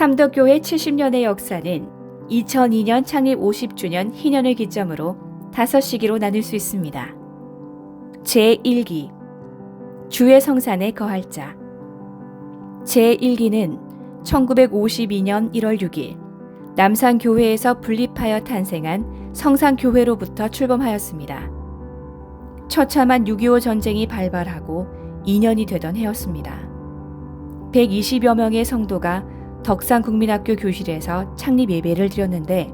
삼덕교회 70년의 역사는 2002년 창립 50주년 희년을 기점으로 5시기로 나눌 수 있습니다. 제1기 주의 성산에 거할 자. 제1기는 1952년 1월 6일 남산교회에서 분립하여 탄생한 성산교회로부터 출범하였습니다. 처참한 6.25 전쟁이 발발하고 2년이 되던 해였습니다. 120여 명의 성도가 덕산국민학교 교실에서 창립 예배를 드렸는데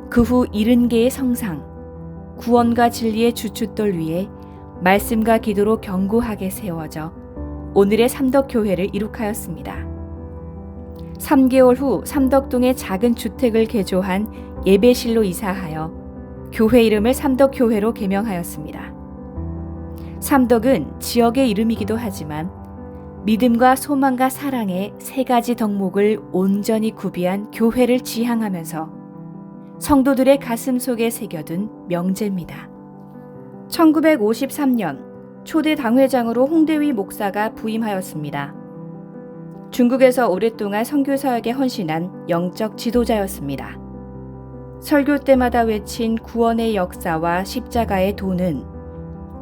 그 후 70개의 성상, 구원과 진리의 주춧돌 위에 말씀과 기도로 견고하게 세워져 오늘의 삼덕교회를 이룩하였습니다. 3개월 후 삼덕동의 작은 주택을 개조한 예배실로 이사하여 교회 이름을 삼덕교회로 개명하였습니다. 삼덕은 지역의 이름이기도 하지만 믿음과 소망과 사랑의 3가지 덕목을 온전히 구비한 교회를 지향하면서 성도들의 가슴 속에 새겨둔 명제입니다. 1953년 초대 당회장으로 홍대위 목사가 부임하였습니다. 중국에서 오랫동안 선교사역에 헌신한 영적 지도자였습니다. 설교 때마다 외친 구원의 역사와 십자가의 도는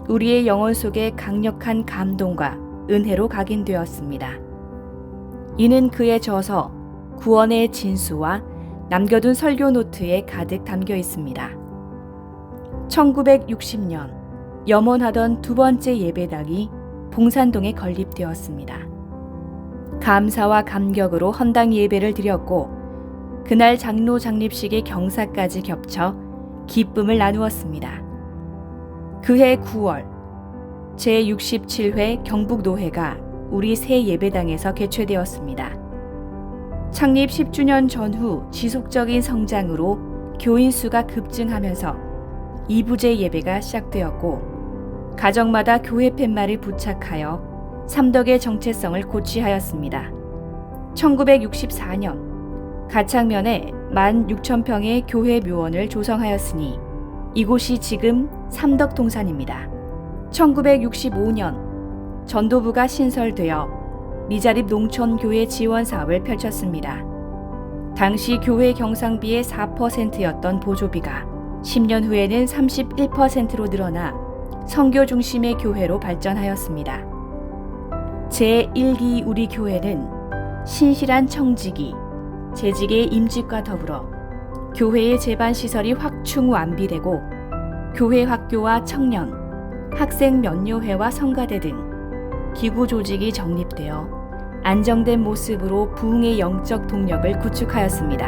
우리의 영혼 속에 강력한 감동과 은혜로 각인되었습니다. 이는 그의 저서 구원의 진수와 남겨둔 설교 노트에 가득 담겨 있습니다. 1960년 염원하던 2번째 예배당이 봉산동에 건립되었습니다. 감사와 감격으로 헌당 예배를 드렸고 그날 장로 장립식의 경사까지 겹쳐 기쁨을 나누었습니다. 그해 9월 제67회 경북노회가 우리 새 예배당에서 개최되었습니다. 창립 10주년 전후 지속적인 성장으로 교인 수가 급증하면서 2부제 예배가 시작되었고 가정마다 교회 팻말을 부착하여 삼덕의 정체성을 고취하였습니다. 1964년 가창면에 16,000평의 교회 묘원을 조성하였으니 이곳이 지금 삼덕동산입니다. 1965년 전도부가 신설되어 미자립 농촌교회 지원 사업을 펼쳤습니다. 당시 교회 경상비의 4%였던 보조비가 10년 후에는 31%로 늘어나 선교 중심의 교회로 발전하였습니다. 제1기 우리 교회는 신실한 청지기, 재직의 임직과 더불어 교회의 제반시설이 확충 완비되고 교회 학교와 청년, 학생 면요회와 성가대 등 기구 조직이 정립되어 안정된 모습으로 부흥의 영적 동력을 구축하였습니다.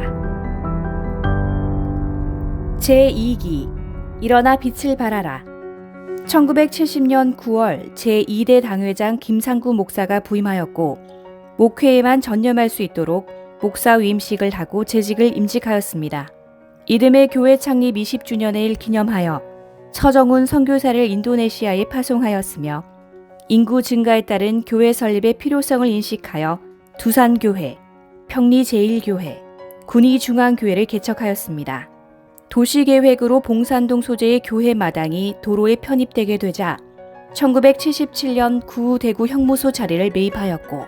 제2기 일어나 빛을 발하라. 1970년 9월 제2대 당회장 김상구 목사가 부임하였고 목회에만 전념할 수 있도록 목사 위임식을 하고 재직을 임직하였습니다. 이듬해 교회 창립 20주년을 기념하여 서정훈 선교사를 인도네시아에 파송하였으며 인구 증가에 따른 교회 설립의 필요성을 인식하여 두산교회, 평리제일교회, 군의중앙교회를 개척하였습니다. 도시계획으로 봉산동 소재의 교회 마당이 도로에 편입되게 되자 1977년 구대구 형무소 자리를 매입하였고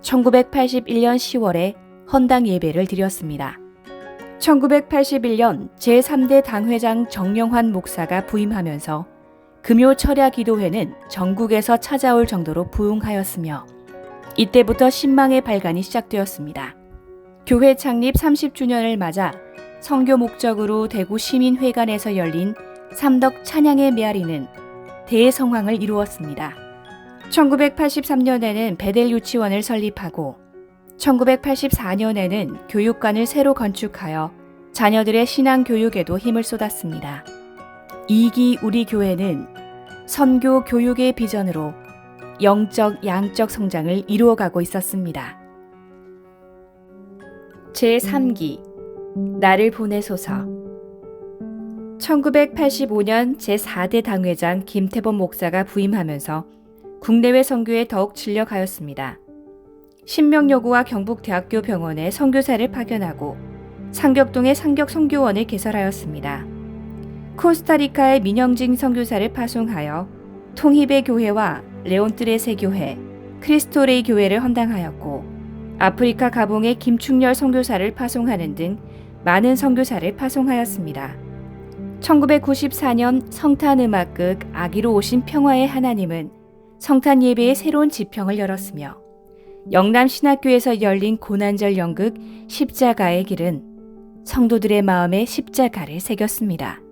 1981년 10월에 헌당 예배를 드렸습니다. 1981년 제3대 당회장 정영환 목사가 부임하면서 금요 철야 기도회는 전국에서 찾아올 정도로 부흥하였으며 이때부터 신망의 발간이 시작되었습니다. 교회 창립 30주년을 맞아 선교 목적으로 대구 시민회관에서 열린 삼덕 찬양의 메아리는 대성황을 이루었습니다. 1983년에는 베델 유치원을 설립하고 1984년에는 교육관을 새로 건축하여 자녀들의 신앙 교육에도 힘을 쏟았습니다. 2기 우리 교회는 선교 교육의 비전으로 영적 양적 성장을 이루어가고 있었습니다. 제3기 나를 보내소서. 1985년 제4대 당회장 김태범 목사가 부임하면서 국내외 선교에 더욱 진력하였습니다. 신명여고와 경북대학교 병원에 선교사를 파견하고 상격동에 상격선교원을 개설하였습니다. 코스타리카의 민영진 선교사를 파송하여 통입의 교회와 레온트레세 교회, 크리스토레이 교회를 헌당하였고 아프리카 가봉에 김충렬 선교사를 파송하는 등 많은 선교사를 파송하였습니다. 1994년 성탄음악극 아기로 오신 평화의 하나님은 성탄 예배의 새로운 지평을 열었으며 영남신학교에서 열린 고난절 연극 십자가의 길은 성도들의 마음에 십자가를 새겼습니다.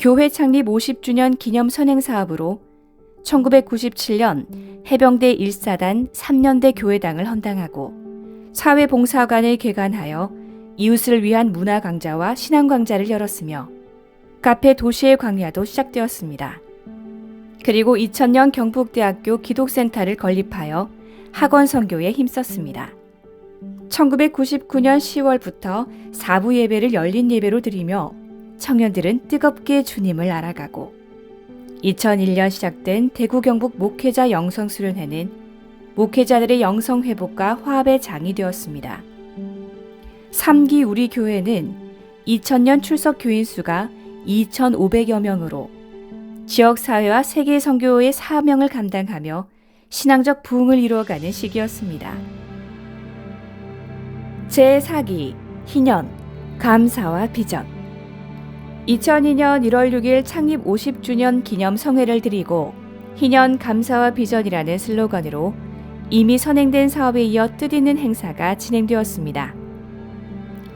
교회 창립 50주년 기념 선행사업으로 1997년 해병대 1사단 3년대 교회당을 헌당하고 사회봉사관을 개관하여 이웃을 위한 문화강좌와 신앙강좌를 열었으며 카페 도시의 광야도 시작되었습니다. 그리고 2000년 경북대학교 기독센터를 건립하여 학원 선교에 힘썼습니다. 1999년 10월부터 4부 예배를 열린 예배로 드리며 청년들은 뜨겁게 주님을 알아가고 2001년 시작된 대구 경북 목회자 영성수련회는 목회자들의 영성회복과 화합의 장이 되었습니다. 3기 우리 교회는 2000년 출석 교인 수가 2,500여 명으로 지역사회와 세계 선교의 사명을 감당하며 신앙적 부흥을 이루어가는 시기였습니다. 제4기 희년 감사와 비전 2002년 1월 6일 창립 50주년 기념 성회를 드리고 희년 감사와 비전이라는 슬로건으로 이미 선행된 사업에 이어 뜻있는 행사가 진행되었습니다.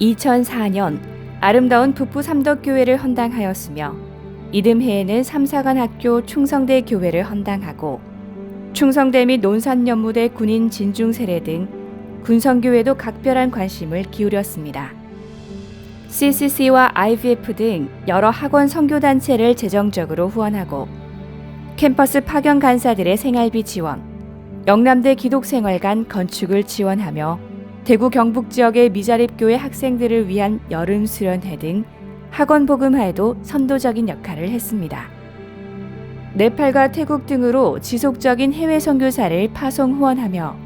2004년 아름다운 북부 삼덕교회를 헌당하였으며 이듬해에는 삼사관학교 충성대 교회를 헌당하고 충성대 및 논산연무대 군인 진중세례 등 군성교회도 각별한 관심을 기울였습니다. CCC와 IVF 등 여러 학원 선교단체를 재정적으로 후원하고 캠퍼스 파견 간사들의 생활비 지원, 영남대 기독생활관 건축을 지원하며 대구 경북 지역의 미자립교회 학생들을 위한 여름 수련회 등 학원 복음화에도 선도적인 역할을 했습니다. 네팔과 태국 등으로 지속적인 해외 선교사를 파송 후원하며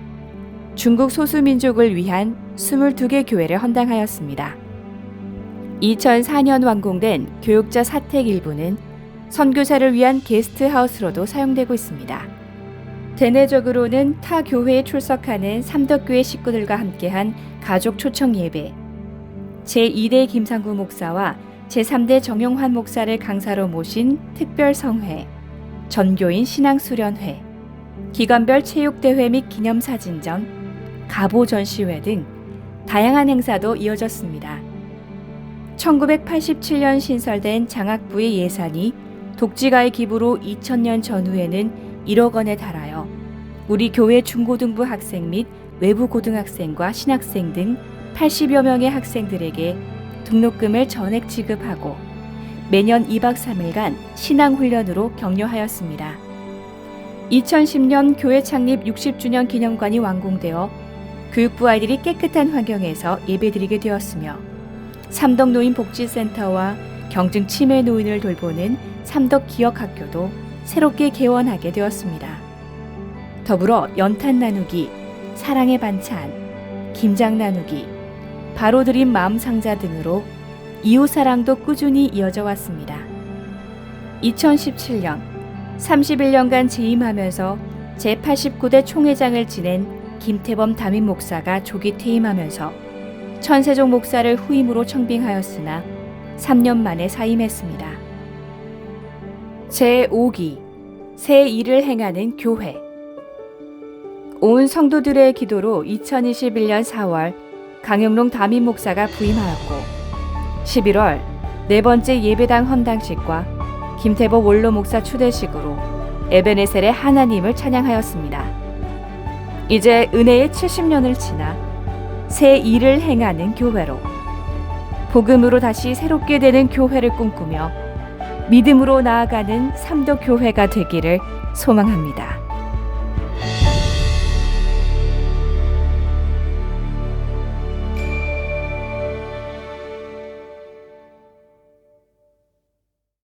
중국 소수민족을 위한 22개 교회를 헌당하였습니다. 2004년 완공된 교육자 사택 일부는 선교사를 위한 게스트하우스로도 사용되고 있습니다. 대내적으로는 타 교회에 출석하는 삼덕교회 식구들과 함께한 가족 초청 예배, 제2대 김상구 목사와 제3대 정용환 목사를 강사로 모신 특별성회, 전교인 신앙수련회, 기관별 체육대회 및 기념사진전, 가보전시회 등 다양한 행사도 이어졌습니다. 1987년 신설된 장학부의 예산이 독지가의 기부로 2000년 전후에는 1억 원에 달하여 우리 교회 중고등부 학생 및 외부 고등학생과 신학생 등 80여 명의 학생들에게 등록금을 전액 지급하고 매년 2박 3일간 신앙훈련으로 격려하였습니다. 2010년 교회 창립 60주년 기념관이 완공되어 교육부 아이들이 깨끗한 환경에서 예배드리게 되었으며 삼덕노인복지센터와 경증 치매 노인을 돌보는 삼덕기억학교도 새롭게 개원하게 되었습니다. 더불어 연탄 나누기, 사랑의 반찬, 김장 나누기, 바로드림 마음상자 등으로 이웃사랑도 꾸준히 이어져 왔습니다. 2017년 31년간 재임하면서 제89대 총회장을 지낸 김태범 담임 목사가 조기 퇴임하면서 천세종 목사를 후임으로 청빙하였으나 3년 만에 사임했습니다. 제5기 새 일을 행하는 교회 온 성도들의 기도로 2021년 4월 강영롱 담임 목사가 부임하였고 11월 네 번째 예배당 헌당식과 김태보 원로 목사 추대식으로 에베네셀의 하나님을 찬양하였습니다. 이제 은혜의 70년을 지나 새 일을 행하는 교회로 복음으로 다시 새롭게 되는 교회를 꿈꾸며 믿음으로 나아가는 삼덕교회가 되기를 소망합니다.